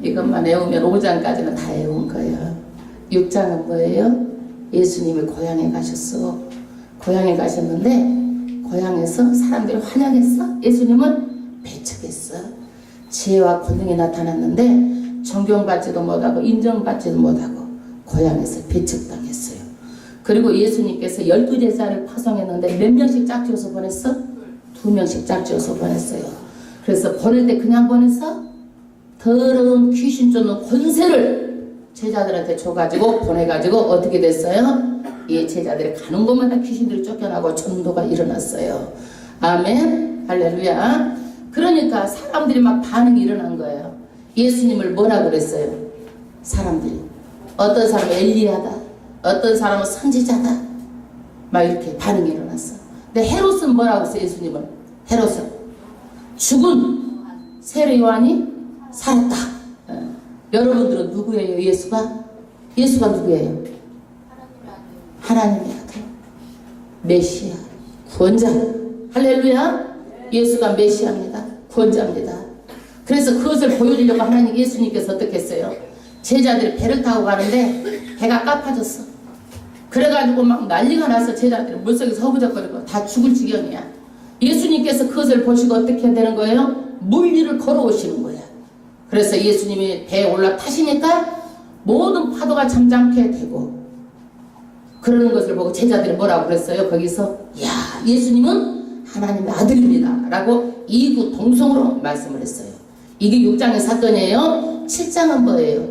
이것만 외우면 5장까지는 다 외운 거예요. 6장은 뭐예요? 예수님이 고향에 가셨어. 고향에 가셨는데 고향에서 사람들이 환영했어. 예수님은 배척했어. 지혜와 권능이 나타났는데 존경받지도 못하고 인정받지도 못하고 고향에서 배척당했어요. 그리고 예수님께서 12제자를 파송했는데 몇 명씩 짝지어서 보냈어? 2명씩 짝지어서 보냈어요. 그래서 보낼 때 그냥 보냈어? 더러운 귀신 쫓는 권세를 제자들한테 줘가지고 보내가지고 어떻게 됐어요? 이 제자들이 가는 곳마다 귀신들이 쫓겨나고 전도가 일어났어요. 아멘 할렐루야. 그러니까 사람들이 막 반응이 일어난 거예요. 예수님을 뭐라고 그랬어요? 사람들이 어떤 사람은 엘리야다, 어떤 사람은 선지자다, 막 이렇게 반응이 일어났어. 근데 헤롯은 뭐라고 했어요? 예수님을 헤롯은 죽은 세례 요한이 살았다. 여러분들은 누구예요? 예수가 누구예요? 하나님의 아들, 메시아, 구원자. 할렐루야. 예수가 메시아입니다. 구원자입니다. 그래서 그것을 보여주려고 하나님 예수님께서 어떻게 했어요? 제자들이 배를 타고 가는데 배가 까파졌어. 그래가지고 막 난리가 나서 제자들이 물속에서 허부적거리고 다 죽을 지경이야. 예수님께서 그것을 보시고 어떻게 되는 거예요? 물 위를 걸어오시는 거야. 그래서 예수님이 배에 올라타시니까 모든 파도가 잠잠케 되고, 그러는 것을 보고 제자들이 뭐라고 그랬어요? 거기서 야, 예수님은 하나님의 아들입니다 라고 이구동성으로 말씀을 했어요. 이게 6장의 사건이에요. 7장은 뭐예요?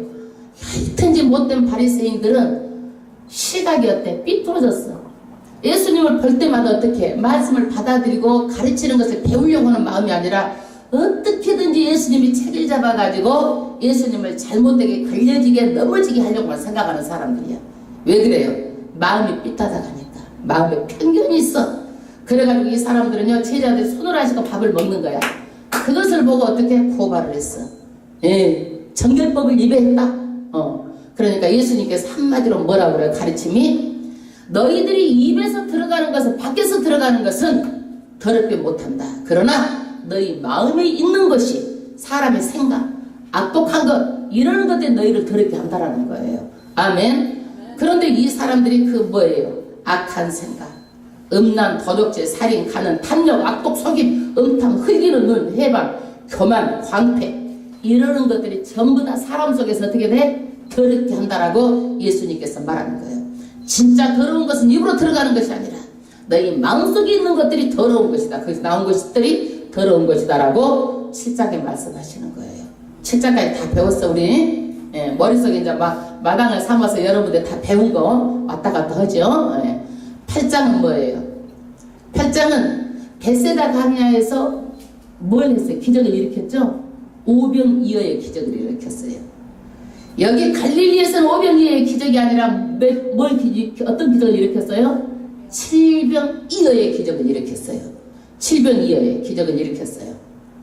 하여튼지 못된 바리새인들은 시각이 어때? 삐뚤어졌어. 예수님을 볼 때마다 어떻게 말씀을 받아들이고 가르치는 것을 배우려고 하는 마음이 아니라 어떻게든지 예수님이 책을 잡아가지고 예수님을 잘못되게 걸려지게 넘어지게 하려고 생각하는 사람들이야. 왜 그래요? 마음이 삐뚤어가니까. 마음에 편견이 있어. 그래가지고 이 사람들은요, 제자들이 손을 하시고 밥을 먹는 거야. 그것을 보고 어떻게 고발을 했어. 예, 정결법을 입에 했다. 그러니까 예수님께서 한마디로 뭐라고 그래요? 가르침이 너희들이 입에서 들어가는 것은, 밖에서 들어가는 것은 더럽게 못한다. 그러나 너희 마음에 있는 것이 사람의 생각, 악독한 것, 이러는 것들이 너희를 더럽게 한다라는 거예요. 아멘. 그런데 이 사람들이 그 뭐예요? 악한 생각, 음란, 도적질, 살인, 간음, 탐욕, 악독, 속임, 음탕, 흘기는 눈, 해방, 교만, 광패, 이러는 것들이 전부 다 사람 속에서 어떻게 돼? 더럽게 한다라고 예수님께서 말하는 거예요. 진짜 더러운 것은 입으로 들어가는 것이 아니라 너희 마음속에 있는 것들이 더러운 것이다. 거기서 나온 것들이 더러운 것이다 라고 7장에 말씀하시는 거예요. 7장까지 다 배웠어 우리. 예, 머릿속에 이제 마당을 삼아서 여러분들 다 배운 거 왔다 갔다 하죠. 예. 8장은 뭐예요? 8장은 베세다 강야에서 뭘 했어요? 기적을 일으켰죠? 오병이어의 기적을 일으켰어요. 여기 갈릴리에서는 오병이어의 기적이 아니라 어떤 기적을 일으켰어요? 칠병이어의 기적을 일으켰어요. 칠병이어의 기적을 일으켰어요.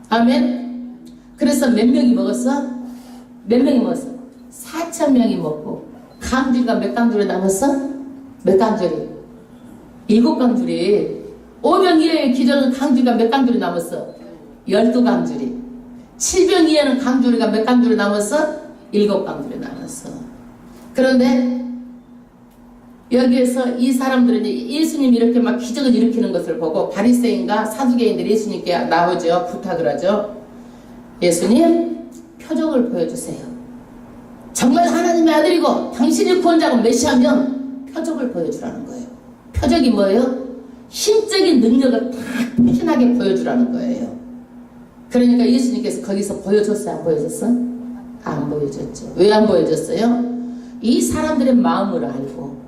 아멘. 그래서 몇 명이 먹었어? 몇 명이 먹었어? 4,000명이 먹고, 강줄이가 몇 강줄이 남았어? 몇 강줄이? 7강줄이. 오병이어의 기적은 강줄이가 몇 강줄이 남았어? 12강줄이. 칠병이어는 강줄이가 몇 강줄이 남았어? 7강줄이 남았어. 그런데 여기에서 이 사람들은 예수님이 이렇게 막 기적을 일으키는 것을 보고 바리새인과 사두개인들이 예수님께 나오죠. 부탁을 하죠. 예수님, 표적을 보여주세요. 정말 하나님의 아들이고 당신이 구원자고 메시아면 표적을 보여주라는 거예요. 표적이 뭐예요? 힘적인 능력을 딱 표현하게 보여주라는 거예요. 그러니까 예수님께서 거기서 보여줬어요? 안 보여줬어? 안 보여줬죠. 왜 안 보여줬어요? 이 사람들의 마음을 알고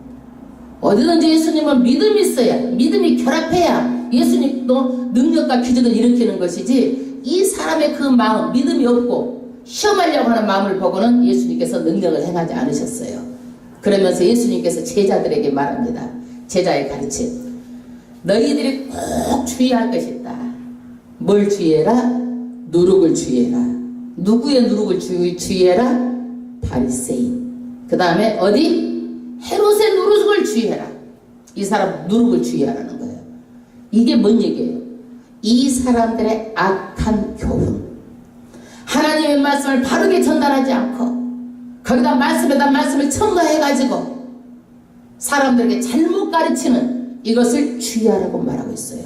어디든지 예수님은 믿음이 있어야, 믿음이 결합해야 예수님도 능력과 기적을 일으키는 것이지, 이 사람의 그 마음, 믿음이 없고 시험하려고 하는 마음을 보고는 예수님께서 능력을 행하지 않으셨어요. 그러면서 예수님께서 제자들에게 말합니다. 제자의 가르침. 너희들이 꼭 주의할 것이 있다. 뭘 주의해라? 누룩을 주의해라. 누구의 누룩을 주의해라? 바리새인. 그 다음에 어디? 헤롯의 누룩을 주의해라. 이 사람 누룩을 주의하라는 거예요. 이게 뭔 얘기예요? 이 사람들의 악한 교훈, 하나님의 말씀을 바르게 전달하지 않고 거기다 말씀에다 말씀을 첨가해가지고 사람들에게 잘못 가르치는 이것을 주의하라고 말하고 있어요.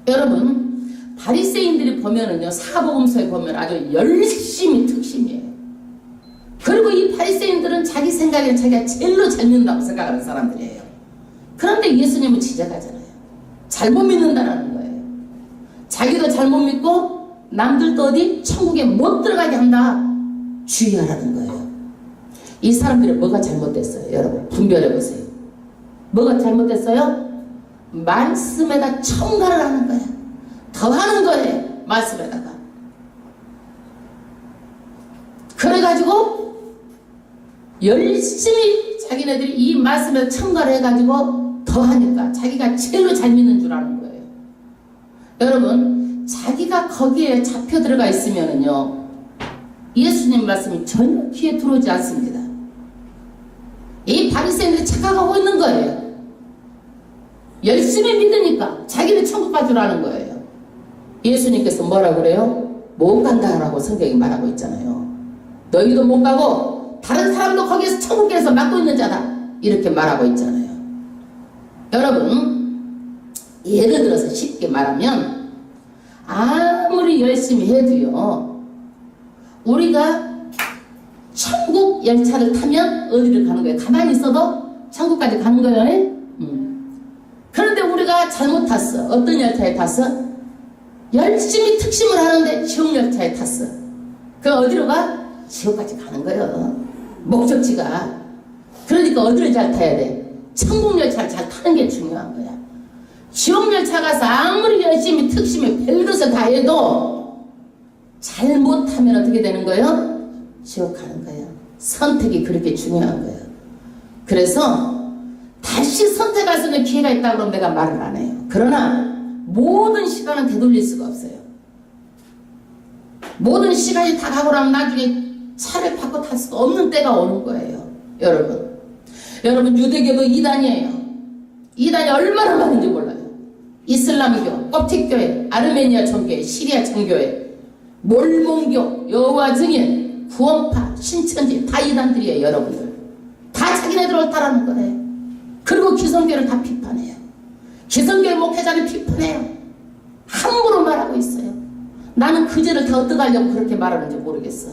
여러분, 바리새인들이 보면은요, 사복음서에 보면 아주 열심히 특심이에요. 그리고 이 바리새인들은 자기 생각에는 자기가 제일로 잘 믿는다고 생각하는 사람들이에요. 그런데 예수님은 지적하잖아요. 잘못 믿는다는 거예요. 자기도 잘못 믿고 남들도 어디 천국에 못 들어가게 한다. 주의하라는 거예요. 이 사람들이 뭐가 잘못됐어요? 여러분 분별해보세요. 뭐가 잘못됐어요? 말씀에다 첨가를 하는 거예요. 더하는 거예요. 말씀에다가. 그래가지고 열심히 자기네들이 이 말씀에 첨가를 해가지고 더하니까 자기가 제일로 잘 믿는 줄 아는 거예요. 여러분, 자기가 거기에 잡혀 들어가 있으면은요, 예수님 말씀이 전혀 귀에 들어오지 않습니다. 이 바리새인들이 착각하고 있는 거예요. 열심히 믿으니까 자기는 천국 갈 줄 아는 거예요. 예수님께서 뭐라 그래요? 못 간다라고 성경이 말하고 있잖아요. 너희도 못 가고 다른 사람도 거기에서 천국에서 맡고 있는 자다, 이렇게 말하고 있잖아요. 여러분, 예를 들어서 쉽게 말하면 아무리 열심히 해도요, 우리가 천국 열차를 타면 어디를 가는 거예요? 가만히 있어도 천국까지 가는 거예요. 그런데 우리가 잘못 탔어. 어떤 열차에 탔어? 열심히 특심을 하는데 지옥 열차에 탔어. 그 어디로 가? 지옥까지 가는 거예요. 목적지가. 그러니까 어디를 잘 타야 돼? 천국 열차를 잘 타는 게 중요한 거야. 지옥 열차 가서 아무리 열심히 특심히 별것을 다 해도 잘못하면 어떻게 되는 거예요? 지옥 가는 거예요. 선택이 그렇게 중요한 거예요. 그래서 다시 선택할 수 있는 기회가 있다고 그러면 내가 말을 안 해요. 그러나 모든 시간은 되돌릴 수가 없어요. 모든 시간이 다 가고 나면 나중에 차를 바꿔 탈 수가 없는 때가 오는 거예요. 여러분 유대교도 이단이에요. 이단이 얼마나 많은지 몰라요. 이슬람교, 껍틱교회, 아르메니아 정교회, 시리아 정교회, 몰몬교, 여호와 증인, 구원파, 신천지 다 이단들이에요. 여러분들 다 자기네들 옳다라는 거예요. 그리고 기성교를 다 비판해요. 기성교회 목회자를 비판해요. 함부로 말하고 있어요. 나는 그 죄를 다 어떡하려고 그렇게 말하는지 모르겠어.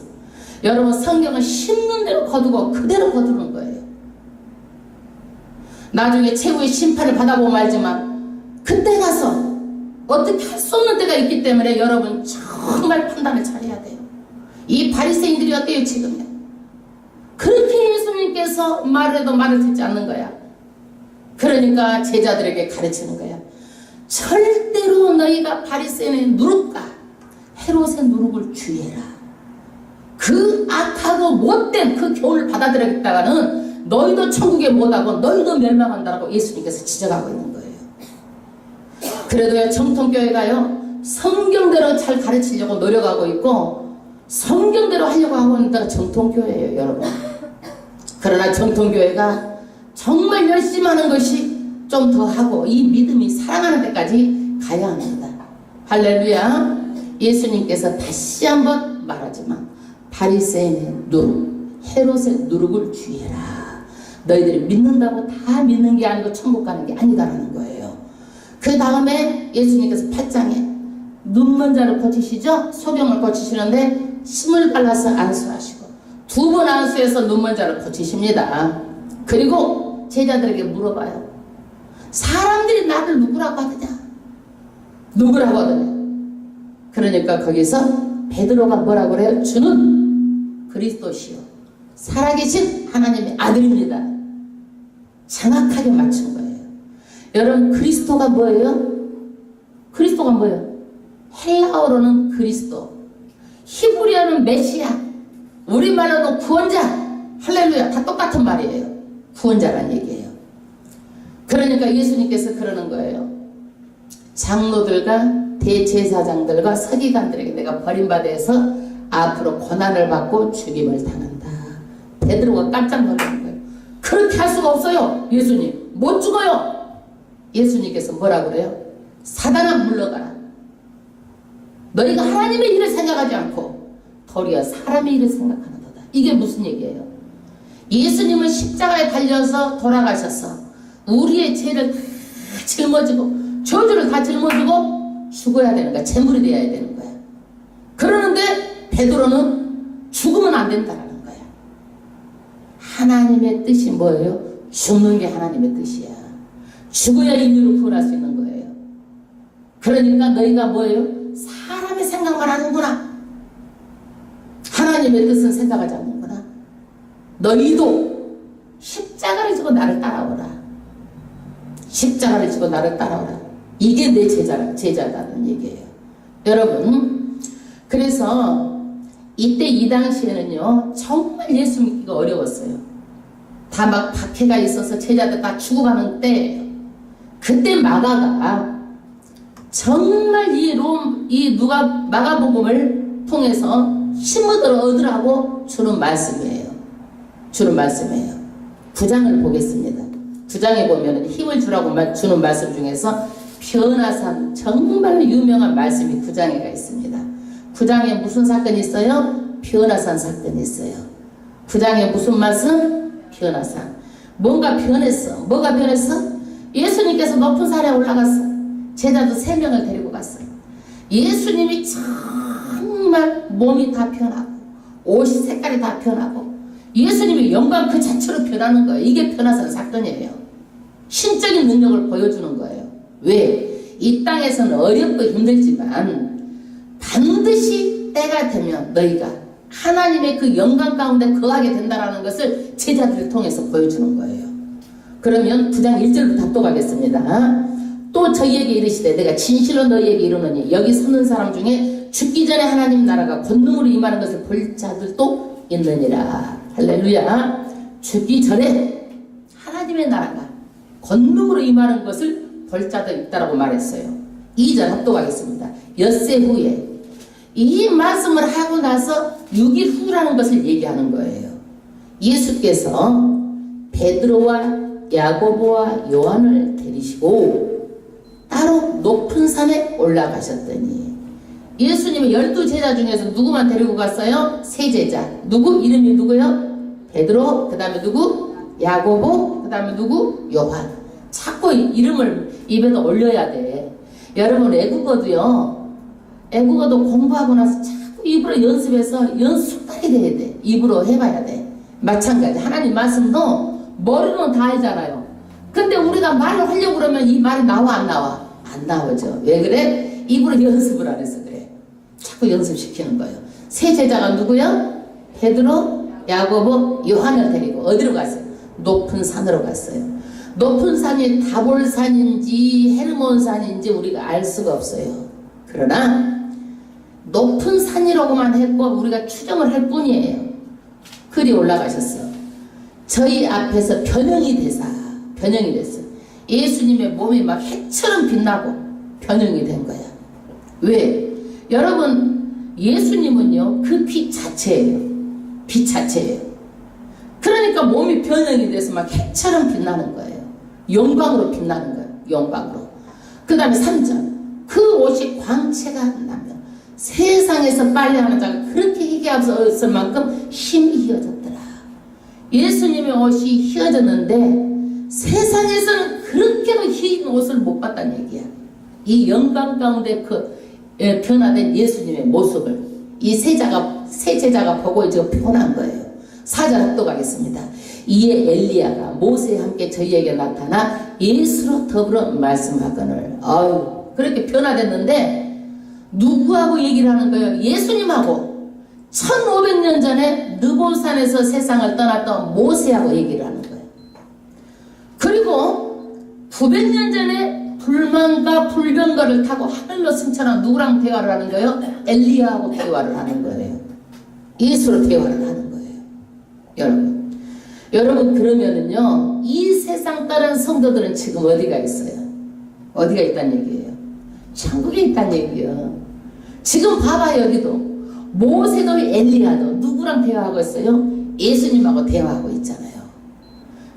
여러분 성경은 심는 대로 거두고 그대로 거두는 거예요. 나중에 최후의 심판을 받아보면 알지만 그때 가서 어떻게 할 수 없는 때가 있기 때문에 여러분 정말 판단을 잘해야 돼요. 이 바리새인들이 어때요 지금요? 그렇게 예수님께서 말해도 말을 듣지 않는 거야. 그러니까 제자들에게 가르치는 거야. 절대로 너희가 바리새인의 누룩과 헤롯의 누룩을 주의해라. 그 악하고 못된 그 교훈을 받아들였다가는 너희도 천국에 못하고 너희도 멸망한다라고 예수님께서 지적하고 있는 거예요. 그래도요 정통교회가요 성경대로 잘 가르치려고 노력하고 있고 성경대로 하려고 하고 있는 데가 정통교회예요. 여러분 그러나 정통교회가 정말 열심히 하는 것이 좀 더 하고 이 믿음이 사랑하는 데까지 가야 합니다. 할렐루야. 예수님께서 다시 한번 말하지만 바리새인의 누룩, 헤롯의 누룩을 주의해라. 너희들이 믿는다고 다 믿는 게 아니고 천국 가는 게 아니다라는 거예요. 그 다음에 예수님께서 8장에 눈먼자를 고치시죠? 소경을 고치시는데 침을 발라서 안수하시고 2번 안수해서 눈먼자를 고치십니다. 그리고 제자들에게 물어봐요. 사람들이 나를 누구라고 하느냐? 누구라고 하느냐? 그러니까 거기서 베드로가 뭐라고 그래요? 주는 그리스도시요 살아계신 하나님의 아들입니다. 정확하게 맞춘 거예요. 여러분 그리스도가 뭐예요? 그리스도가 뭐예요? 헬라어로는 그리스도, 히브리어는 메시아, 우리말로는 구원자. 할렐루야. 다 똑같은 말이에요. 구원자란 얘기예요. 그러니까 예수님께서 그러는 거예요. 장로들과 대제사장들과 서기관들에게 내가 버림받아서 앞으로 고난을 받고 죽임을 당한다. 베드로가 깜짝 놀라는 거예요. 그렇게 할 수가 없어요. 예수님 못 죽어요. 예수님께서 뭐라 그래요? 사단아 물러가라. 너희가 하나님의 일을 생각하지 않고 도리어 사람의 일을 생각하는도다. 이게 무슨 얘기예요? 예수님은 십자가에 달려서 돌아가셔서 우리의 죄를 다 짊어지고 저주를 다 짊어지고 죽어야 되는 거야. 제물이 되어야 되는 거야. 그러는데 베드로는 죽으면 안 된다라는 거야. 하나님의 뜻이 뭐예요? 죽는 게 하나님의 뜻이야. 죽어야 인류를 구원할 수 있는 거예요. 그러니까 너희가 뭐예요? 사람의 생각만 하는구나. 하나님의 뜻은 생각하지 않는구나. 너희도 십자가를 지고 나를 따라오라. 십자가를 지고 나를 따라오라. 이게 내 제자다는 얘기예요. 여러분 그래서 이때 이 당시에는요 정말 예수 믿기가 어려웠어요. 다 막 박해가 있어서 제자들 다 죽어가는 때예요. 그때 마가가 정말 이 누가 마가복음을 통해서 힘을 얻으라고 주는 말씀이에요. 9장을 보겠습니다. 9장에 보면 힘을 주라고 주는 말씀 중에서 변화산 정말 유명한 말씀이 9장에 있습니다. 9장에 무슨 사건이 있어요? 변화산 사건이 있어요. 9장에 무슨 말씀? 변화산. 뭔가 변했어. 뭐가 변했어? 예수님께서 높은 산에 올라갔어. 제자도 3명을 데리고 갔어요. 예수님이 정말 몸이 다 변하고 옷이 색깔이 다 변하고 예수님의 영광 그 자체로 변하는 거예요. 이게 변화산 사건이에요. 신적인 능력을 보여주는 거예요. 왜? 이 땅에서는 어렵고 힘들지만 반드시 때가 되면 너희가 하나님의 그 영광 가운데 거하게 된다는 것을 제자들을 통해서 보여주는 거예요. 그러면 9장 1절부터 또 가겠습니다. 또 저희에게 이르시되 내가 진실로 너희에게 이르노니 여기 서는 사람 중에 죽기 전에 하나님 나라가 권능으로 임하는 것을 볼 자들도 있느니라. 할렐루야. 죽기 전에 하나님의 나라가 권능으로 임하는 것을 볼 자도 있다라고 말했어요. 2절 합독하겠습니다. 엿새 후에 이 말씀을 하고 나서 6일 후라는 것을 얘기하는 거예요. 예수께서 베드로와 야고보와 요한을 데리시고 따로 높은 산에 올라가셨더니 예수님이 12제자 중에서 누구만 데리고 갔어요? 세 제자. 누구? 이름이 누구요? 베드로, 그 다음에 누구? 야고보, 그 다음에 누구? 요한. 자꾸 이름을 입에다 올려야 돼. 여러분 애국어도요. 애국어도 공부하고 나서 자꾸 입으로 연습해서 연습하게 돼야 돼. 입으로 해봐야 돼. 마찬가지 하나님 말씀도 머리로는 다 하잖아요. 근데 우리가 말을 하려고 그러면 이 말이 나와 안 나와? 안 나오죠. 왜 그래? 입으로 연습을 안 해서 그래. 자꾸 연습시키는 거예요. 세 제자가 누구요? 베드로, 야고보, 요한을 데리고 어디로 갔어요? 높은 산으로 갔어요. 높은 산이 다볼산인지 헤르몬산인지 우리가 알 수가 없어요. 그러나 높은 산이라고만 했고 우리가 추정을 할 뿐이에요. 그리 올라가셨어. 저희 앞에서 변형이 됐어. 예수님의 몸이 막 해처럼 빛나고 변형이 된 거야. 왜? 여러분 예수님은요 그 빛 자체예요. 빛 자체예요. 그러니까 몸이 변형이 돼서 막 해처럼 빛나는 거예요. 영광으로 빛나는 거예요. 영광으로. 그 다음에 3절 그 옷이 광채가 나며 세상에서 빨래하는 자가 그렇게 희게 없을 만큼 힘이 휘어졌더라. 예수님의 옷이 휘어졌는데 세상에서는 그렇게도 흰 옷을 못 봤다는 얘기야. 이 영광 가운데 그 변화된 예수님의 모습을 이 세 제자가 보고 지금 변한 거예요. 4절 합독하겠습니다. 이에 엘리야가 모세와 함께 저희에게 나타나 예수로 더불어 말씀하거늘. 아유, 그렇게 변화됐는데 누구하고 얘기를 하는 거예요? 예수님하고 1500년 전에 느보산에서 세상을 떠났던 모세하고 얘기를 하는 거예요. 그리고 900년 전에 불만과 불병거를 타고 하늘로 승천한 누구랑 대화를 하는 거예요? 엘리야하고 대화를 하는 거예요. 예수로 대화를 하는 거예요. 여러분 그러면은요 이 세상 다른 성도들은 지금 어디가 있어요? 어디가 있다는 얘기예요? 천국에 있다는 얘기예요. 지금 봐봐요. 여기도 모세도 엘리야도 누구랑 대화하고 있어요? 예수님하고 대화하고 있잖아요.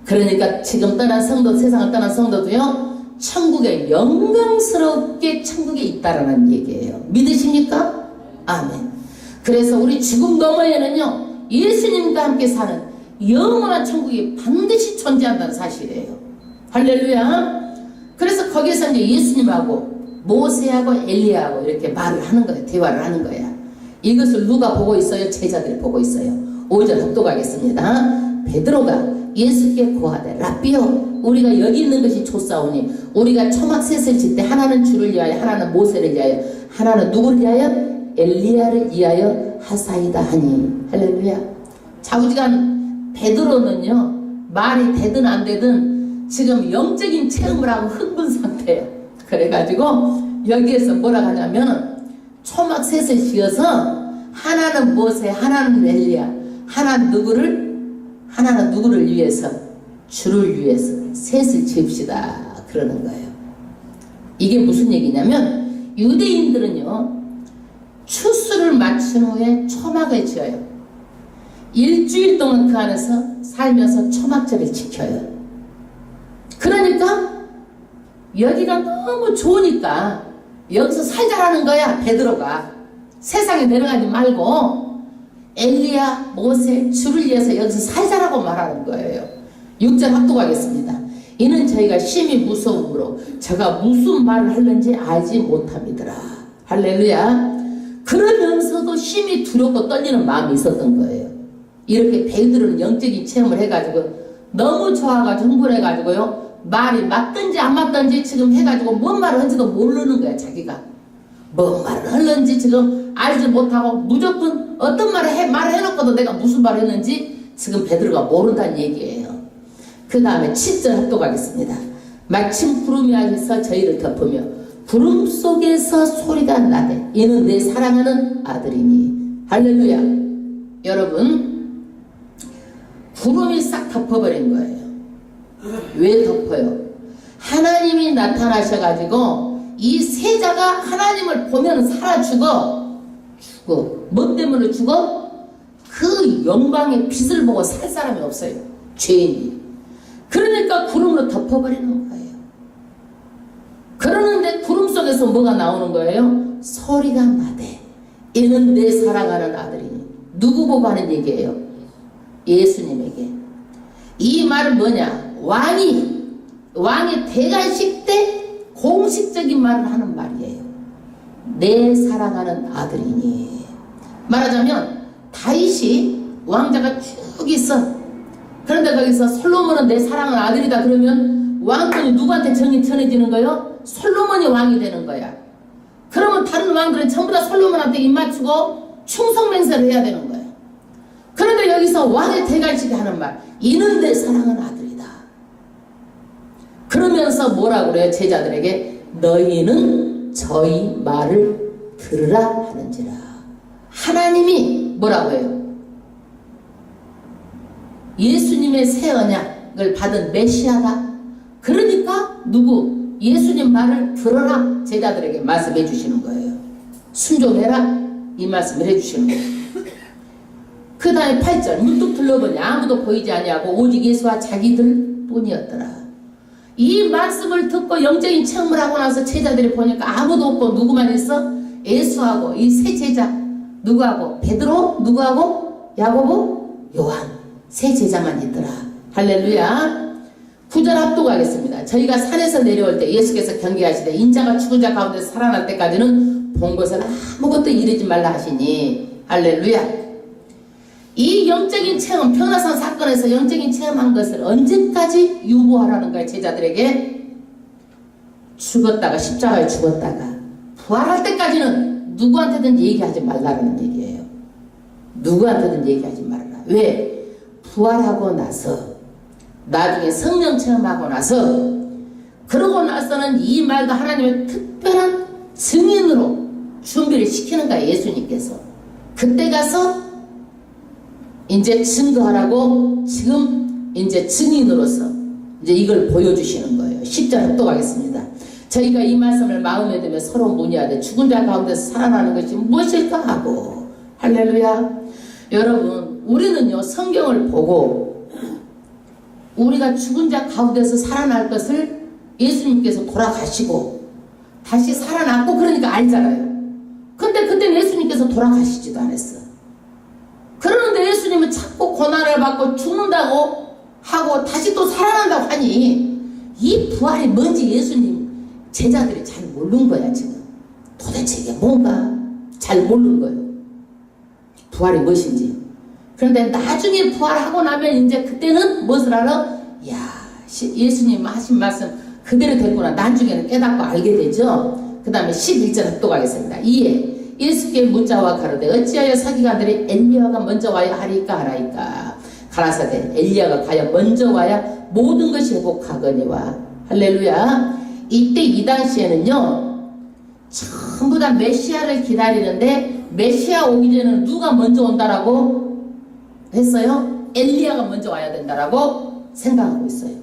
그러니까 지금 떠난 성도, 세상을 떠난 성도도요 천국에 영광스럽게 천국에 있다라는 얘기예요. 믿으십니까? 아멘. 그래서 우리 죽음 너머에는요 예수님과 함께 사는 영원한 천국이 반드시 존재한다는 사실이에요. 할렐루야. 그래서 거기서 이제 예수님하고 모세하고 엘리야하고 이렇게 말을 하는 거예요. 대화를 하는 거야. 이것을 누가 보고 있어요? 제자들이 보고 있어요. 5절 합독하겠습니다. 베드로가 예수께 고하되 라삐요 우리가 여기 있는 것이 좋사오니 우리가 초막셋을 짓때 하나는 주를 위하여 하나는 모세를 위하여 하나는 누구를 위하여 엘리야를 위하여 하사이다 하니. 할렐루야. 좌우지간 베드로는요 말이 되든 안 되든 지금 영적인 체험을 하고 흥분 상태예요. 그래가지고 여기에서 뭐라 하냐면 초막셋을 지어서 하나는 모세 하나는 엘리야 하나는 누구를 위해서 주를 위해서 셋을 지읍시다 그러는 거예요. 이게 무슨 얘기냐면 유대인들은요 추수를 마친 후에 초막을 지어요. 일주일 동안 그 안에서 살면서 초막절을 지켜요. 그러니까 여기가 너무 좋으니까 여기서 살자라는 거야. 베드로가 세상에 내려가지 말고 엘리야 모세 주를 위해서 여기서 살자라고 말하는 거예요. 6절 합독하겠습니다. 이는 저희가 심히 무서움으로 저가 무슨 말을 하는지 알지 못함이더라. 할렐루야. 그러면서도 심히 두렵고 떨리는 마음이 있었던 거예요. 이렇게 베드로는 영적인 체험을 해가지고 너무 좋아가지고 흥분해가지고요. 말이 맞든지 안 맞든지 지금 해가지고 뭔 말을 하는지도 모르는 거야. 자기가 뭔 말을 하는지 지금 알지 못하고 무조건 어떤 말을 해놓고도 내가 무슨 말을 했는지 지금 베드로가 모른다는 얘기예요. 그 다음에 7절 합독하겠습니다. 마침 구름이 하에서 저희를 덮으며 구름 속에서 소리가 나되 이는 내 사랑하는 아들이니. 할렐루야. 여러분, 구름이 싹 덮어버린 거예요. 왜 덮어요? 하나님이 나타나셔가지고 이 세자가 하나님을 보면 살아 죽어. 뭐 때문에 죽어? 그 영광의 빛을 보고 살 사람이 없어요. 죄인이. 그러니까 구름으로 덮어버리는 거예요. 그러는데 구름 속에서 뭐가 나오는 거예요? 소리가 나되 이는 내 사랑하는 아들이니. 누구 보고 하는 얘기예요? 예수님에게. 이 말은 뭐냐? 왕이 대관식 때 공식적인 말을 하는 말이에요. 내 사랑하는 아들이니. 말하자면 다윗이 왕자가 쭉 있어. 그런데 거기서 솔로몬은 내 사랑하는 아들이다 그러면 왕권이 누구한테 정이 전해지는 거예요? 솔로몬이 왕이 되는 거야. 그러면 다른 왕들은 전부 다 솔로몬한테 입맞추고 충성맹세를 해야 되는 거야. 그런데 여기서 왕의 대관식이 하는 말, 이는 내 사랑하는 아들이다. 그러면서 뭐라고 그래요? 제자들에게 너희는 저희 말을 들으라 하는지라. 하나님이 뭐라고 해요? 예수님의 새 언약을 받은 메시아다. 그러니까 누구? 예수님 말을 들어라. 제자들에게 말씀해 주시는 거예요. 순종해라. 이 말씀을 해주시는 거예요. 그 다음에 8절 문득 둘러보니 아무도 보이지 아니하고 오직 예수와 자기들 뿐이었더라. 이 말씀을 듣고 영적인 체험을 하고 나서 제자들이 보니까 아무도 없고 누구만 있어? 예수하고 이 세 제자. 누구하고? 베드로? 누구하고? 야고보? 요한. 세 제자만 있더라. 할렐루야. 9절 합독하겠습니다. 저희가 산에서 내려올 때 예수께서 경계하시되 인자가 죽은 자 가운데서 살아날 때까지는 본 것은 아무것도 이르지 말라 하시니. 할렐루야. 이 영적인 체험, 변화산 사건에서 영적인 체험한 것을 언제까지 유보하라는 거예요? 제자들에게. 죽었다가 십자가에 죽었다가 부활할 때까지는 누구한테든 얘기하지 말라는 얘기예요. 누구한테든 얘기하지 말아라. 왜? 부활하고 나서 나중에 성령 체험하고 나서 그러고 나서는 이 말도 하나님의 특별한 증인으로 준비를 시키는 거야. 예수님께서. 그때 가서 이제 증거하라고 지금 이제 증인으로서 이제 이걸 보여주시는 거예요. 10절 합독하겠습니다. 저희가 이 말씀을 마음에 두며 서로 문의하되 죽은 자 가운데서 살아나는 것이 무엇일까 하고. 할렐루야. 여러분, 우리는요 성경을 보고 우리가 죽은 자 가운데서 살아날 것을 예수님께서 돌아가시고 다시 살아났고 그러니까 알잖아요. 근데 그때는 예수님께서 돌아가시지도 않았어. 그러는데 예수님은 자꾸 고난을 받고 죽는다고 하고 다시 또 살아난다고 하니 이 부활이 뭔지 예수님 제자들이 잘 모르는 거야. 지금 도대체 이게 뭔가 잘 모르는 거예요. 부활이 무엇인지. 그런데 나중에 부활하고 나면 이제 그때는 무엇을 알아? 야, 예수님 하신 말씀 그대로 됐구나. 나중에는 깨닫고 알게 되죠. 그 다음에 11절 또 가겠습니다. 이에 예수께 문자와 가로되 어찌하여 서기관들이 엘리야가 먼저 와야 하리까 하라이까. 가라사대 엘리야가 과연 먼저 와야 모든 것이 회복하거니와. 할렐루야. 이때 이 당시에는요 전부 다 메시아를 기다리는데 메시아 오기 전에는 누가 먼저 온다라고 했어요? 엘리야가 먼저 와야 된다라고 생각하고 있어요.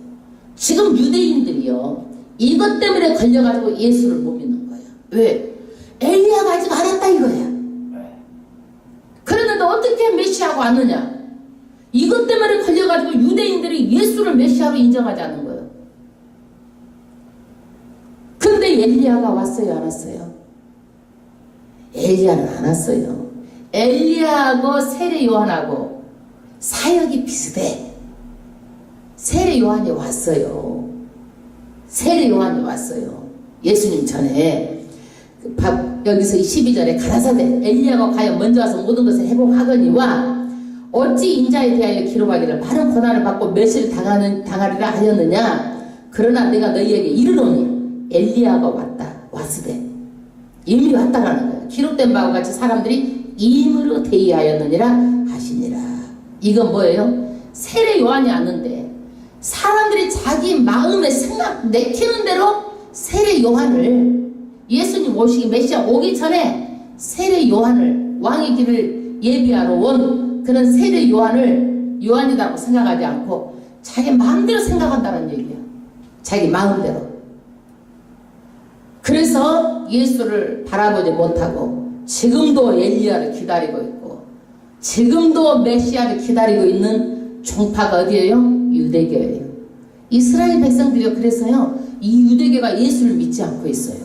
지금 유대인들이요 이것 때문에 걸려가지고 예수를 못 믿는 거예요. 왜? 엘리야가 아직 안 왔다 이거야. 그랬는데 어떻게 메시아가 왔느냐? 이것 때문에 걸려가지고 유대인들이 예수를 메시아로 인정하지 않는 거예요. 근데 엘리야가 왔어요, 안 왔어요? 엘리야는 안 왔어요. 엘리야하고 세례 요한하고 사역이 비슷해. 세례 요한이 왔어요. 세례 요한이 왔어요. 예수님 전에. 여기서 12절에 가라사대 엘리야가 과연 먼저 와서 모든 것을 회복하거니와 어찌 인자에 대하여 기록하기를 많은 고난을 받고 멸시를 당하리라 하였느냐. 그러나 내가 너희에게 이르노니 엘리야가 왔으되 이미 왔다라는 거예요. 기록된 바와 같이 사람들이 임으로 대의하였느니라 하시니라. 이건 뭐예요? 세례 요한이 왔는데 사람들이 자기 마음에 생각 내키는 대로 세례 요한을, 예수님 오시기 메시아 오기 전에 세례 요한을, 왕의 길을 예비하러 온 그런 세례 요한을 요한이라고 생각하지 않고 자기 마음대로 생각한다는 얘기예요. 자기 마음대로. 그래서 예수를 바라보지 못하고 지금도 엘리야를 기다리고 있고 지금도 메시아를 기다리고 있는 종파가 어디예요? 유대교예요. 이스라엘 백성들이요. 그래서요, 이 유대교가 예수를 믿지 않고 있어요.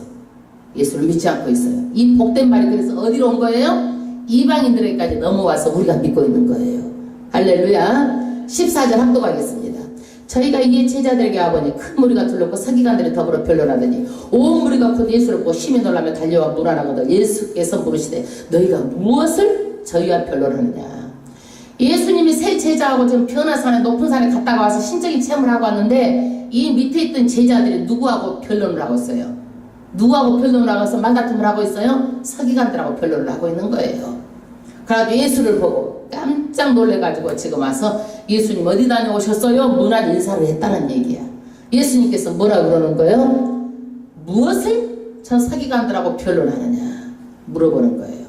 예수를 믿지 않고 있어요. 이 복된 말이 그래서 어디로 온 거예요? 이방인들에게까지 넘어와서 우리가 믿고 있는 거예요. 할렐루야. 14절 합독하겠습니다. 저희가 이에 제자들에게 하보니 큰 무리가 둘렀고 서기관들이 더불어 변론하더니 온 무리가 곧 예수를 보고 심히 놀라며 달려와 문안하거든 예수께서 물으시되 너희가 무엇을 저희와 변론하느냐. 예수님이 새 제자하고 지금 변화산에 높은 산에 갔다가 와서 신적인 체험을 하고 왔는데 이 밑에 있던 제자들이 누구하고 변론을 하고 있어요? 누구하고 변론을 하고 있어? 말다툼을 하고 있어요? 서기관들하고 변론을 하고 있는 거예요. 그래가지고 예수를 보고 깜짝 놀래가지고 지금 와서 예수님 어디 다녀오셨어요? 문안 인사를 했다는 얘기야. 예수님께서 뭐라 그러는 거예요? 무엇을 저 서기관들하고 변론하느냐 물어보는 거예요.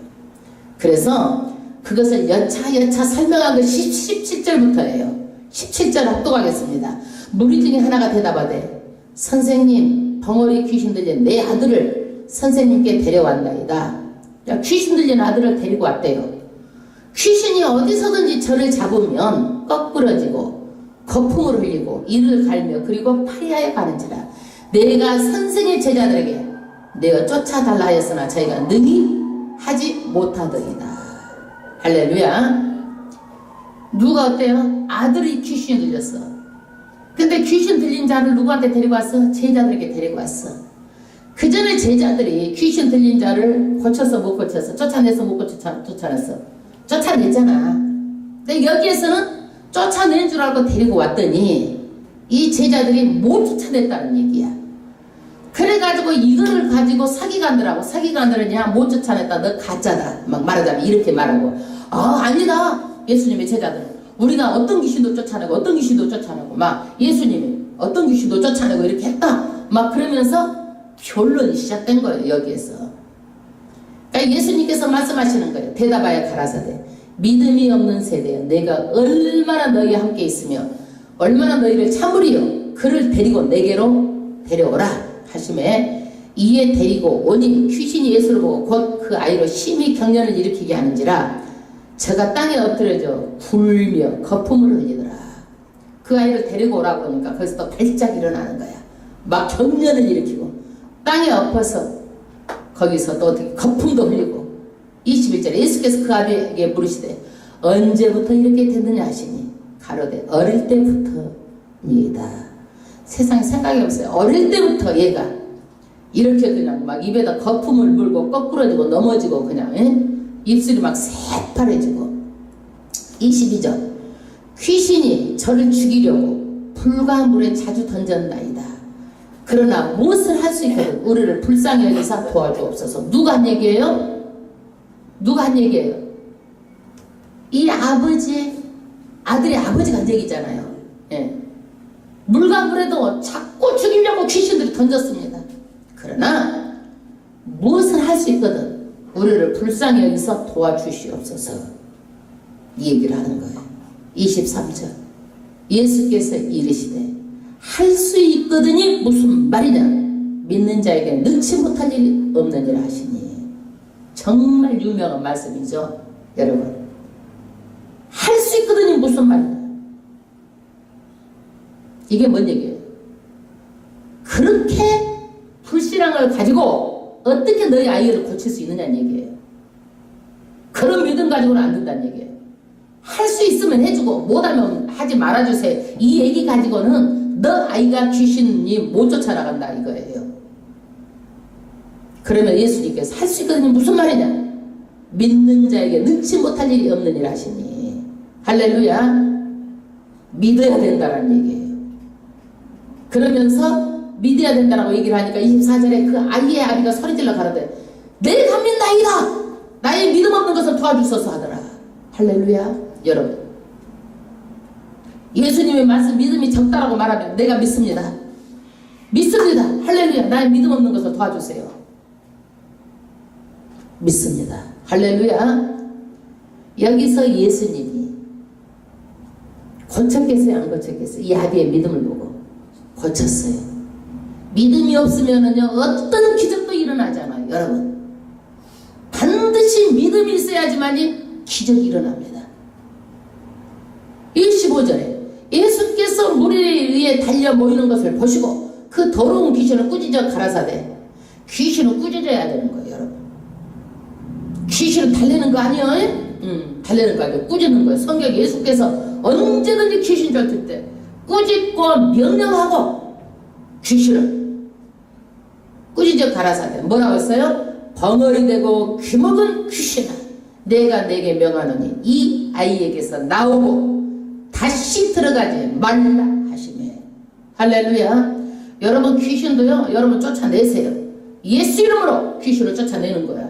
그래서 그것을 여차여차 설명한 것이 17절부터예요. 17절 합독하겠습니다. 무리 중에 하나가 대답하되 선생님 벙어리 귀신 들린 내 아들을 선생님께 데려왔나이다. 귀신 들린 아들을 데리고 왔대요. 귀신이 어디서든지 저를 잡으면 거꾸러지고 거품을 흘리고 이를 갈며 그리고 파리하여 가는지라. 내가 선생의 제자들에게 내가 쫓아달라 하였으나 저희가 능히 하지 못하더이다. 할렐루야. 누가 어때요? 아들이 귀신이 들렸어. 근데 귀신 들린 자를 누구한테 데리고 왔어? 제자들에게 데리고 왔어. 그 전에 제자들이 귀신 들린 자를 고쳐서 못 고쳐서, 쫓아내서 못 쫓아냈어. 쫓아냈잖아. 근데 여기에서는 쫓아낸 줄 알고 데리고 왔더니 이 제자들이 못 쫓아냈다는 얘기야. 그래가지고 이거를 가지고 서기관들은 야 못 쫓아냈다, 너 가짜다 막 말하자면 이렇게 말하고, 아니다 예수님의 제자들은 우리가 어떤 귀신도 쫓아내고 어떤 귀신도 쫓아내고 막 예수님이 어떤 귀신도 쫓아내고 이렇게 했다 막 그러면서 변론이 시작된 거예요. 여기에서 그러니까 예수님께서 말씀하시는 거예요. 대답하여 가라사대 믿음이 없는 세대여 내가 얼마나 너희와 함께 있으며 얼마나 너희를 참으리요 그를 데리고 내게로 데려오라 하심에 이에 데리고 오니 귀신이 예수를 보고 곧 그 아이로 심히 경련을 일으키게 하는지라 저가 땅에 엎드려져 굴며 거품을 흘리더라. 그 아이를 데리고 오라고 그러니까 거기서 또 발작 일어나는 거야. 막 경련을 일으키고 땅에 엎어서 거기서 또 어떻게 거품도 흘리고 21절에 예수께서 그 아이에게 물으시되 언제부터 이렇게 됐느냐 하시니 가로되 어릴 때부터입니다. 세상에 생각이 없어요. 어릴 때부터 얘가 이렇게 그냥 막 입에다 거품을 물고 거꾸러지고 넘어지고 그냥 입술이 막 새파래지고 22절 귀신이 저를 죽이려고 불과 물에 자주 던졌나이다. 그러나 무엇을 할 수 있거든 우리를 불쌍히 여기사 도와주옵소서. 누가 한 얘기예요? 누가 한 얘기예요? 이 아들의 아버지가 한 얘기잖아요. 예. 물과 물에도 자꾸 죽이려고 귀신들이 던졌습니다. 그러나 무엇을 할 수 있거든 우리를 불쌍히 여기서 도와주시옵소서. 이 얘기를 하는 거예요. 23절 예수께서 이르시되 할 수 있거든이 무슨 말이냐 믿는 자에게 능치 못할 일이 없느니라 하시니 정말 유명한 말씀이죠. 여러분 할 수 있거든이 무슨 말이냐 이게 뭔 얘기예요? 그렇게 불신앙을 가지고 어떻게 너희 아이를 고칠 수 있느냐는 얘기예요. 그런 믿음 가지고는 안 된다는 얘기예요. 할 수 있으면 해주고 못하면 하지 말아주세요. 이 얘기 가지고는 너 아이가 귀신이 못 쫓아나간다 이거예요. 그러면 예수님께서 할 수 있거든요. 무슨 말이냐? 믿는 자에게 능치 못할 일이 없는 일 하시니. 할렐루야. 믿어야 된다는 얘기예요. 그러면서 믿어야 된다라고 얘기를 하니까 24절에 그 아이의 아비가 소리질러 가라되 내가 믿나이다. 나의 믿음 없는 것을 도와주소서 하더라. 할렐루야. 여러분, 예수님의 말씀 믿음이 적다라고 말하면 내가 믿습니다. 믿습니다. 할렐루야. 나의 믿음 없는 것을 도와주세요. 믿습니다. 할렐루야. 여기서 예수님이 고쳤겠어요? 안 고쳤겠어요? 이 아비의 믿음을 보고 고쳤어요. 믿음이 없으면은요 어떤 기적도 일어나잖아요. 여러분, 반드시 믿음이 있어야지만이 기적이 일어납니다. 15절에 예수께서 무리에 의해 달려 모이는 것을 보시고 그 더러운 귀신을 꾸짖어 가라사대. 귀신은 꾸짖어야 되는 거예요. 여러분, 귀신은 달래는 거 아니에요? 달래는 거 아니에요. 꾸짖는 거예요. 성경에 예수께서 언제든지 귀신 쫓을 때 꾸짖고 명령하고 귀신을 꾸짖어 가라사대. 뭐라고 했어요? 벙어리 되고 귀먹은 귀신아, 내가 내게 명하노니 이 아이에게서 나오고 다시 들어가지 말라 하시매. 할렐루야. 여러분, 귀신도요 여러분 쫓아내세요. 예수 이름으로 귀신을 쫓아내는 거야.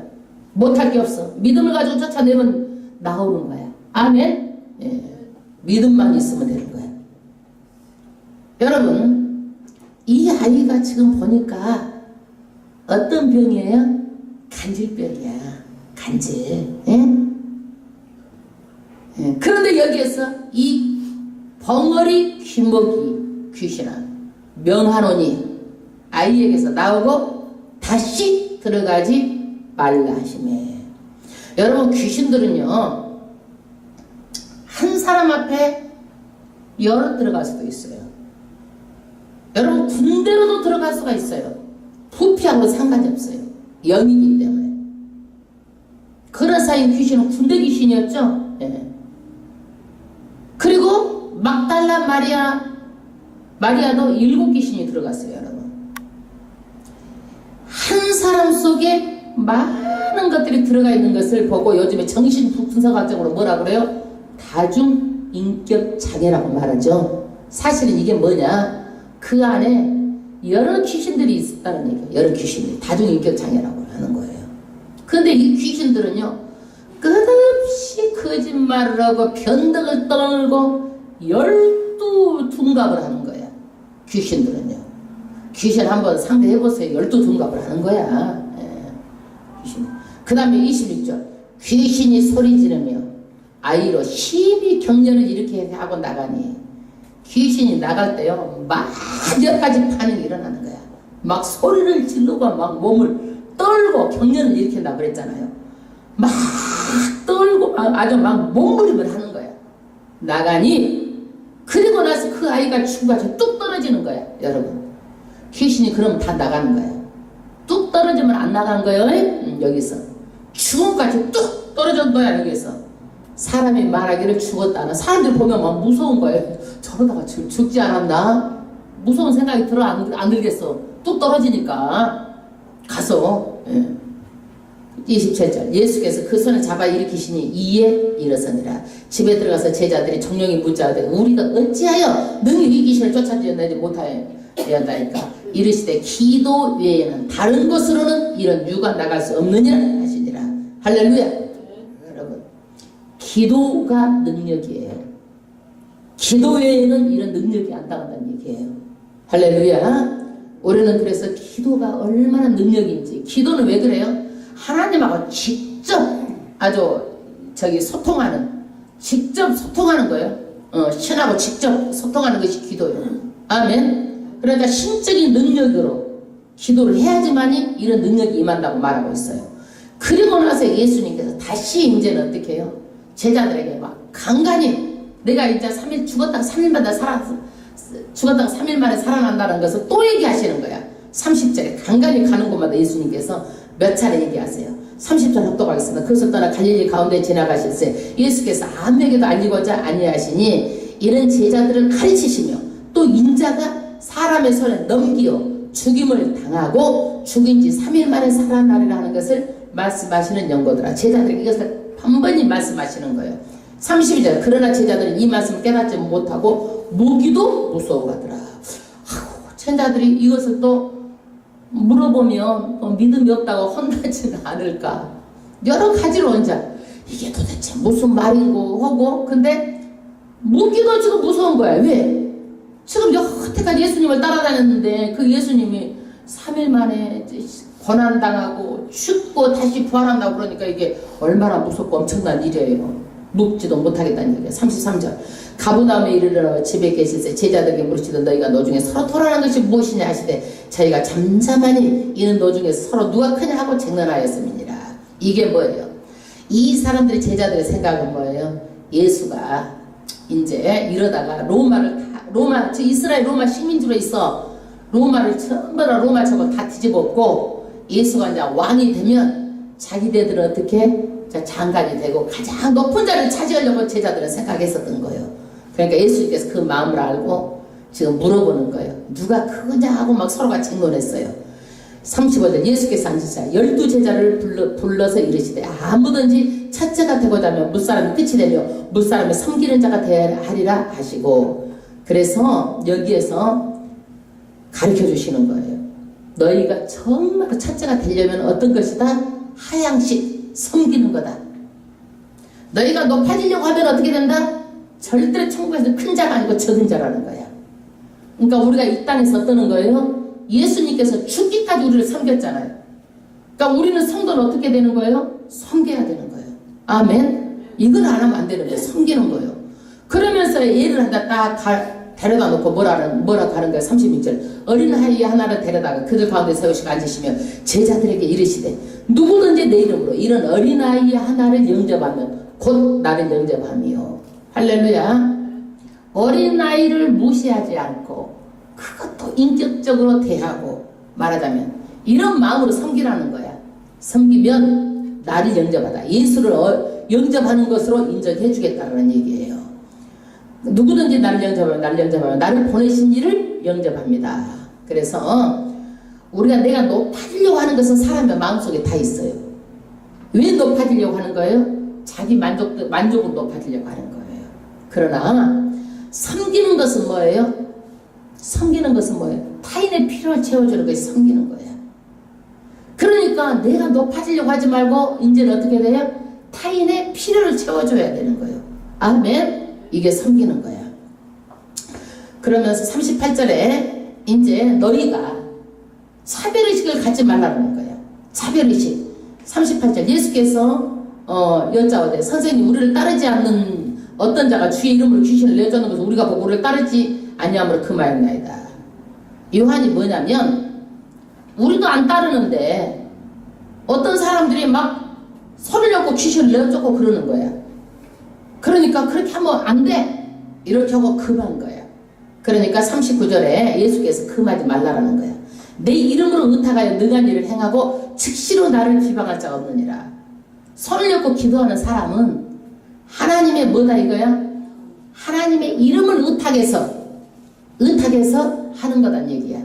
못할 게 없어. 믿음을 가지고 쫓아내면 나오는 거야. 아멘. 예. 믿음만 있으면 되는 거야. 여러분, 이 아이가 지금 보니까 어떤 병이에요? 간질병이야. 간질. 예? 예. 그런데 여기에서 이 벙어리 귀먹이 귀신아 명하노니 아이에게서 나오고 다시 들어가지 말라 하시매. 여러분, 귀신들은요 한 사람 앞에 여러 들어갈 수도 있어요. 여러분, 군대로도 들어갈 수가 있어요. 부피하고 상관이 없어요. 영이기 때문에. 그라사인 귀신은 군대 귀신이었죠. 예. 그리고 막달라 마리아도 7 귀신이 들어갔어요. 여러분, 한 사람 속에 많은 것들이 들어가 있는 것을 보고 요즘에 정신분석학적으로 뭐라 그래요? 다중인격장애라고 말하죠. 사실은 이게 뭐냐? 그 안에 여러 귀신들이 있었다는 얘기예요. 여러 귀신들이 다중인격장애라고 하는 거예요. 그런데 이 귀신들은요 끝없이 거짓말을 하고 변덕을 떨고 12둔갑을 하는 거야. 귀신들은요. 귀신 한번 상대해보세요. 12둔갑을 하는 거야. 예. 귀신. 그 다음에 26절 귀신이 소리 지르며 아이로 심히 격려를 이렇게 하고 나가니 귀신이 나갈 때요 막 여러 가지 반응이 일어나는 거야. 막 소리를 지르고 막 몸을 떨고 격려를 일으킨다고 그랬잖아요. 막 떨고 아주 막 몸부림을 하는 거야. 나가니 그리고 나서 그 아이가 죽어가지고 뚝 떨어지는 거야. 여러분, 귀신이 그러면 다 나가는 거야. 뚝 떨어지면 안 나가는 거예요. 여기서 죽음까지 뚝 떨어진 거야. 여기서 사람이 말하기를 죽었다는, 사람들 보면 막 무서운 거예요. 저러다가 죽지 않았나? 무서운 생각이 들어 안 들겠어. 뚝 떨어지니까 가서. 예. 27절 예수께서 그 손을 잡아 일으키시니 이에 일어서니라. 집에 들어가서 제자들이 정령이 묻자하되 우리가 어찌하여 능히 이 귀신을 쫓아내지 못하였나이까. 이르시되 기도 외에는 다른 곳으로는 이런 유가 나갈 수 없느니라 하시니라. 할렐루야. 여러분, 기도가 능력이에요. 기도 외에는 이런 능력이 안 나간다는 얘기예요. 할렐루야. 우리는 그래서 기도가 얼마나 능력인지. 기도는 왜 그래요? 하나님하고 직접 직접 소통하는 거예요. 신하고 직접 소통하는 것이 기도예요. 아멘. 그러니까 신적인 능력으로 기도를 해야지만이 이런 능력이 임한다고 말하고 있어요. 그리고 나서 예수님께서 다시 이제는 어떻게 해요? 제자들에게 막 간간히 내가 이제 3일 죽었다가 3일 만에 죽었다가 3일 만에 살아난다는 것을 또 얘기하시는 거야. 30절에 간간히 가는 곳마다 예수님께서 몇 차례 얘기하세요. 30절 합독하겠습니다. 그래서 떠나 갈릴리 가운데 지나가실세 예수께서 아무에게도 알리고자 아니하시니 이런 제자들을 가르치시며 또 인자가 사람의 손에 넘기어 죽임을 당하고 죽은 지 3일 만에 살아나리라 하는 것을 말씀하시는 연고들아. 제자들에게 이것을 번번이 말씀하시는 거예요. 32절. 그러나 제자들은 이 말씀을 깨닫지 못하고 모기도 무서워하더라. 제자들이 이것을 또 물어보면 믿음이 없다고 혼나지는 않을까. 여러 가지로 이제 이게 도대체 무슨 말이고 하고, 근데 모기도 지금 무서운 거야. 왜? 지금 여태까지 예수님을 따라다녔는데 그 예수님이 3일 만에 고난당하고 죽고 다시 부활한다고 그러니까 이게 얼마나 무섭고 엄청난 일이에요. 눕지도 못하겠다는 얘기예요. 33절. 가버나움에 이르러 집에 계실세 제자들에게 물으시던 너희가 노중에 서로 토론하는 것이 무엇이냐 하시되 저희가 잠잠하니 이는 노중에서 서로 누가 크냐 하고 쟁론하였음이니라. 이게 뭐예요? 이 사람들의 제자들의 생각은 뭐예요? 예수가 이제 이러다가 로마 이스라엘 로마 식민지로 있어. 로마를 전부 다 로마 저거 다 뒤집었고 예수가 이제 왕이 되면 자기네들은 어떻게 장관이 되고 가장 높은 자리를 차지하려고 제자들은 생각했었던 거예요. 그러니까 예수님께서 그 마음을 알고 지금 물어보는 거예요. 누가 크냐 하고 막 서로가 쟁론했어요. 35절. 예수께서 앉으사 12제자를 불러서 이르시되 아무든지 첫째가 되고자 하면 무사람이 끝이 되며 무사람이 섬기는 자가 되어야 하리라 하시고, 그래서 여기에서 가르쳐 주시는 거예요. 너희가 정말 첫째가 되려면 어떤 것이다? 하향식 섬기는 거다. 너희가 높아지려고 하면 어떻게 된다? 절대로 천국에서 큰 자가 아니고 적은 자라는 거야. 그러니까 우리가 이 땅에서 어떠는 거예요? 예수님께서 죽기까지 우리를 섬겼잖아요. 그러니까 우리는 성도는 어떻게 되는 거예요? 섬겨야 되는 거예요. 아멘. 이걸 안 하면 안 되는 거예요. 섬기는 거예요. 그러면서 예를 하다 딱 데려다 놓고 뭐라고 하는 거예요? 36절. 어린아이 하나를 데려다가 그들 가운데 세우시고 앉으시며 제자들에게 이르시되 누구든지 내 이름으로 이런 어린아이 하나를 영접하면 곧 나를 영접하며. 할렐루야. 어린아이를 무시하지 않고 그것도 인격적으로 대하고, 말하자면 이런 마음으로 섬기라는 거야. 섬기면 나를 영접하다. 예수를 영접하는 것으로 인정해 주겠다는 얘기예요. 누구든지 나를 영접하면 나를 보내신 이를 영접합니다. 그래서 우리가 내가 높아지려고 하는 것은 사람의 마음속에 다 있어요. 왜 높아지려고 하는 거예요? 자기 만족으로 높아지려고 하는 거예요. 그러나 섬기는 것은 뭐예요? 섬기는 것은 뭐예요? 타인의 필요를 채워주는 것이 섬기는 거예요. 그러니까 내가 높아지려고 하지 말고 이제는 어떻게 돼요? 타인의 필요를 채워줘야 되는 거예요. 아멘. 이게 섬기는 거야. 그러면서 38절에 이제 너희가 차별의식을 갖지 말라는 거예요. 차별의식. 38절. 예수께서 여짜오되 선생님 우리를 따르지 않는 어떤 자가 주의 이름으로 귀신을 내쫓는 것을 우리가 보고 우리를 따르지 아니함으로 금하였나이다. 요한이 뭐냐면 우리도 안 따르는데 어떤 사람들이 막 소리를 내고 귀신을 내쫓고 그러는 거야. 그러니까 그렇게 하면 안 돼. 이렇게 하고 금한 거야. 그러니까 39절에 예수께서 금하지 말라라는 거야. 내 이름으로 의탁하여 능한 일을 행하고 즉시로 나를 비방할 자가 없느니라. 손을 내고 기도하는 사람은 하나님의 뭐다 이거야? 하나님의 이름을 의탁해서 하는 거란 얘기야.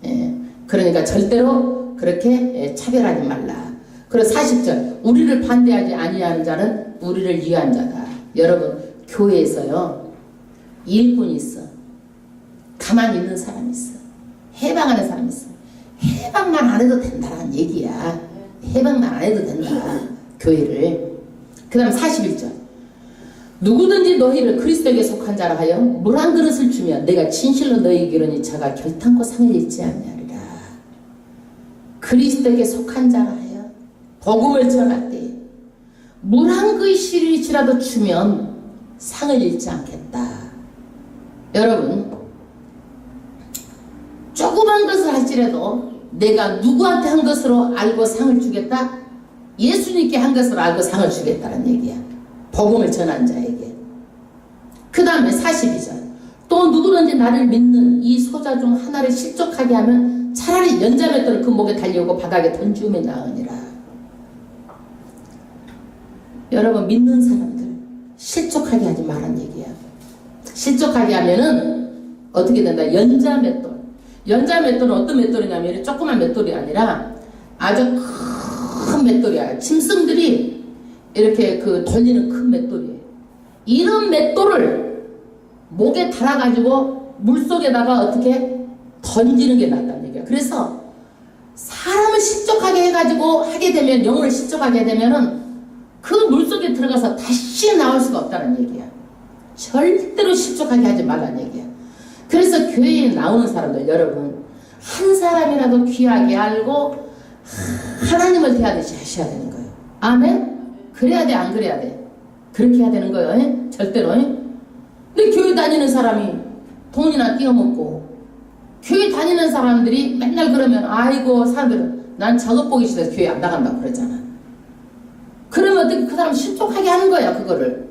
예. 그러니까 절대로 그렇게 차별하지 말라. 그리고 40절. 우리를 반대하지 아니하는 자는 우리를 위한 자다. 여러분 교회에서요 일꾼이 있어. 가만히 있는 사람이 있어. 해방하는 사람이 있어. 해방만 안 해도 된다는 얘기야. 해방만 안 해도 된다. 교회를. 그 다음 41절. 누구든지 너희를 그리스도에게 속한 자라 하여 물 한 그릇을 주면 내가 진실로 너희에게 이르니 저가 결탄코 상을 잃지 아니하리라. 그리스도에게 속한 자라 하여 복음을 전할 때 물 한 그릇이라도 주면 상을 잃지 않겠다. 여러분 조그만 것을 할지라도 내가 누구한테 한 것으로 알고 상을 주겠다? 예수님께 한 것으로 알고 상을 주겠다는 얘기야. 복음을 전한 자에게. 그 다음에 42절. 또 누구든지 나를 믿는 이 소자 중 하나를 실족하게 하면 차라리 연자맷돌을 그 목에 달려오고 바닥에 던지우면 나으니라. 여러분 믿는 사람들 실족하게 하지 말란 얘기야. 실족하게 하면은 어떻게 된다? 연자맷돌. 연자 맷돌은 어떤 맷돌이냐면 이렇게 조그만 맷돌이 아니라 아주 큰 맷돌이야. 짐승들이 이렇게 그 돌리는 큰 맷돌이에요. 이런 맷돌을 목에 달아가지고 물속에다가 어떻게 던지는 게 낫다는 얘기야. 그래서 사람을 실족하게 해가지고 하게 되면, 영혼을 실족하게 되면은 그 물속에 들어가서 다시 나올 수가 없다는 얘기야. 절대로 실족하게 하지 말라는 얘기야. 그래서 교회에 나오는 사람들, 여러분, 한 사람이라도 귀하게 알고 하나님을 대하듯이 하셔야 되는 거예요. 아멘? 그래야 돼, 안 그래야 돼? 그렇게 해야 되는 거예요. 에? 절대로. 에? 근데 교회 다니는 사람이 돈이나 띄어먹고, 교회 다니는 사람들이 맨날 그러면, 아이고, 사람들은 난 저것 보기 싫어서 교회 안 나간다고 그러잖아. 그러면 어떻게 그 사람 실족하게 하는 거야, 그거를.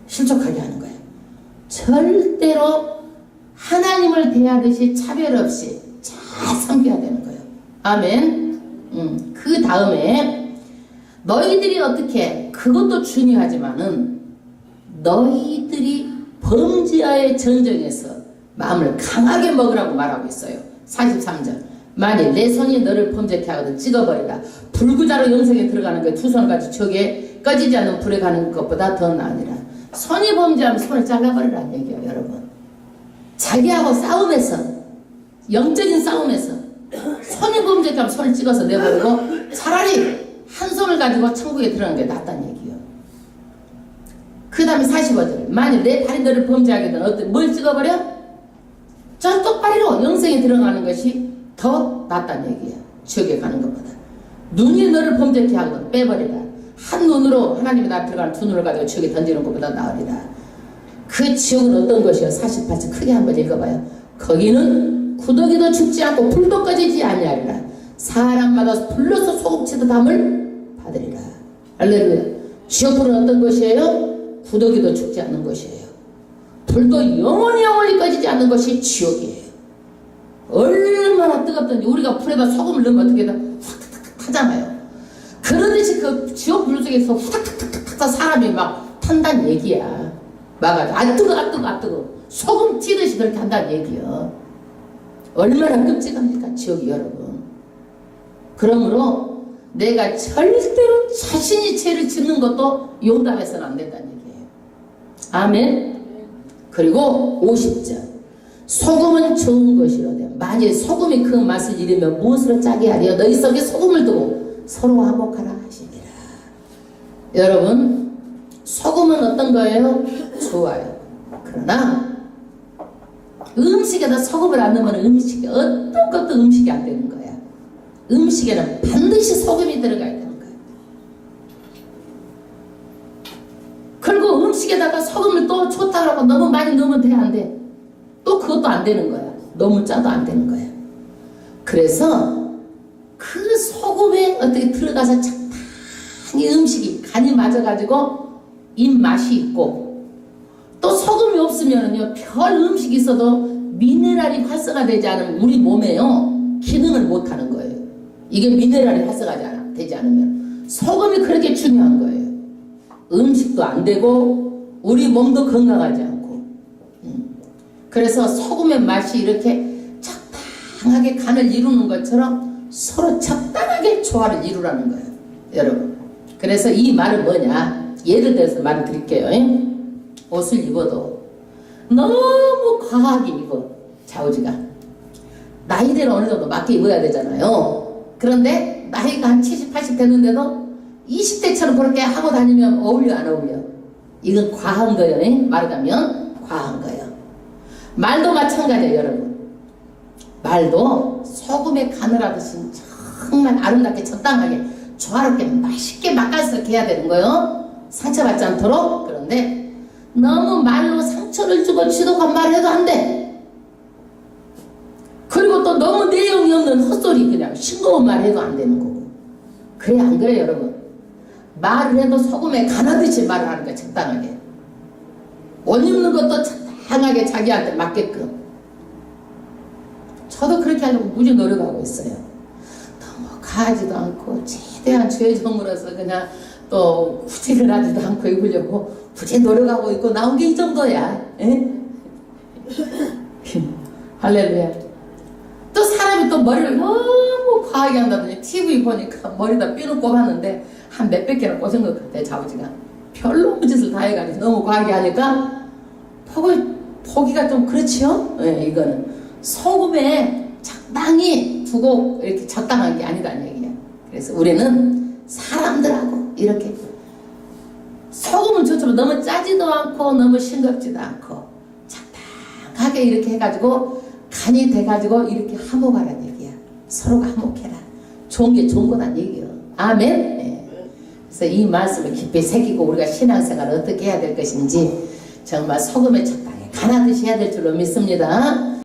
실족하게 하는 거야. 절대로 하나님을 대하듯이 차별 없이 잘 섬겨야 되는 거예요. 아멘. 그 다음에 너희들이 어떻게, 그것도 중요하지만은 너희들이 범죄와의 전쟁에서 마음을 강하게 먹으라고 말하고 있어요. 43절. 만일 내 손이 너를 범죄케 하거든 찍어버리라. 불구자로 영생에 들어가는 게 두 손까지 척에 꺼지지 않는 불에 가는 것보다 더 나으니라. 손이 범죄하면 손을 잘라버리라는 얘기예요, 여러분. 자기하고 싸움에서, 영적인 싸움에서 손이 범죄하면 손을 찍어서 내버리고 차라리 한 손을 가지고 천국에 들어가는 게 낫다는 얘기예요. 그 다음에 45절. 만일 내 발이 너를 범죄하게 되면 뭘 찍어버려? 저 똑바리로 영생에 들어가는 것이 더 낫다는 얘기야. 지옥에 가는 것보다. 눈이 너를 범죄케 하거든 빼버리라. 한 눈으로 하나님이 나 들어가는 두 눈을 가지고 지옥에 던지는 것보다 나으리라. 그 지옥은 어떤 것이요? 48절 크게 한번 읽어봐요. 거기는 구더기도 죽지 않고 불도 꺼지지 아니하리라. 사람마다 불러서 소금치도 담을 받으리라. 할렐루야. 지옥불은 어떤 것이에요? 구더기도 죽지 않는 것이에요. 불도 영원히 꺼지지 않는 것이 지옥이에요. 얼마나 뜨겁던지. 우리가 불에다 소금을 넣으면 어떻게 탁탁탁 타잖아요. 그러듯이 그 지옥 불 속에서 후닥탁탁탁 사람이 막 탄다는 얘기야. 막아줘. 아 뜨거. 소금 튀듯이 그렇게 한다는 얘기야. 얼마나 끔찍합니까, 지옥이, 여러분. 그러므로 내가 절대로 자신이 죄를 짓는 것도 용납해서는 안 된다는 얘기예요. 아멘. 그리고 50절. 소금은 좋은 것이로되 만일 소금이 그 맛을 잃으면 무엇으로 짜게 하리요? 너희 속에 소금을 두고 서로 화목하라 하시니라. 여러분, 소금은 어떤 거예요? 좋아요. 그러나 음식에다 소금을 안 넣으면 음식이 어떤 것도 음식이 안 되는 거야. 음식에는 반드시 소금이 들어가야 되는 거야. 그리고 음식에다가 소금을 또 좋다고 너무 많이 넣으면 돼, 안 돼? 또 그것도 안 되는 거야. 너무 짜도 안 되는 거야. 그래서 그 소금에 어떻게 들어가서 적당히 음식이 간이 맞아가지고 입맛이 있고, 또 소금이 없으면요 별 음식이 있어도 미네랄이 활성화되지 않으면 우리 몸에요 기능을 못하는 거예요. 이게 미네랄이 활성화되지 않으면 소금이 그렇게 중요한 거예요. 음식도 안 되고 우리 몸도 건강하지 않고. 그래서 소금의 맛이 이렇게 적당하게 간을 이루는 것처럼 서로 적당하게 조화를 이루라는 거예요, 여러분. 그래서 이 말은 뭐냐, 예를 들어서 말을 드릴게요. 옷을 입어도 너무 과하게 입어, 좌우지가. 나이대로 어느 정도 맞게 입어야 되잖아요. 그런데 나이가 한 70, 80 됐는데도 20대처럼 그렇게 하고 다니면 어울려, 안 어울려? 이건 과한 거예요. 말하자면 과한 거예요. 말도 마찬가지예요, 여러분. 말도 소금에 간을 하듯이 정말 아름답게 적당하게 조화롭게 맛있게 맛깔스럽게 해야 되는 거예요. 상처받지 않도록. 그런데 너무 말로 상처를 주고 지독한 말을 해도 안 돼. 그리고 또 너무 내용이 없는 헛소리, 그냥 싱거운 말 해도 안 되는 거고. 그래, 안 그래요, 여러분? 말을 해도 소금에 간하듯이 말을 하는 거야, 적당하게. 옷 입는 것도 적당하게 자기한테 맞게끔. 저도 그렇게 하려고 무지 노력하고 있어요. 너무 가하지도 않고 최대한 죄정으로서 그냥 또 후질을 하지도 않고 입으려고 굳이 노력하고 있고 나온 게 이 정도야. 할렐루야. 또 사람이 또 머리를 너무 과하게 한다더니 TV 보니까 머리다 삐는 꼽았는데 한 몇백 개나 꽂은 것 같아. 아버지가 별로 짓을 다 해가지고 너무 과하게 하니까 포기가 좀 그렇지요. 네, 이거는 소금에 적당히 두고 이렇게 적당한 게 아니다는 얘기야. 그래서 우리는 사람들하고 이렇게 소금은 저처럼 너무 짜지도 않고 너무 싱겁지도 않고 적당하게 이렇게 해가지고 간이 돼가지고 이렇게 화목하라는 얘기야. 서로가 화목해라. 좋은 게 좋은 거란 얘기야. 아멘. 네. 그래서 이 말씀을 깊이 새기고 우리가 신앙생활을 어떻게 해야 될 것인지 정말 소금에 적당히 간하듯이 해야 될 줄로 믿습니다.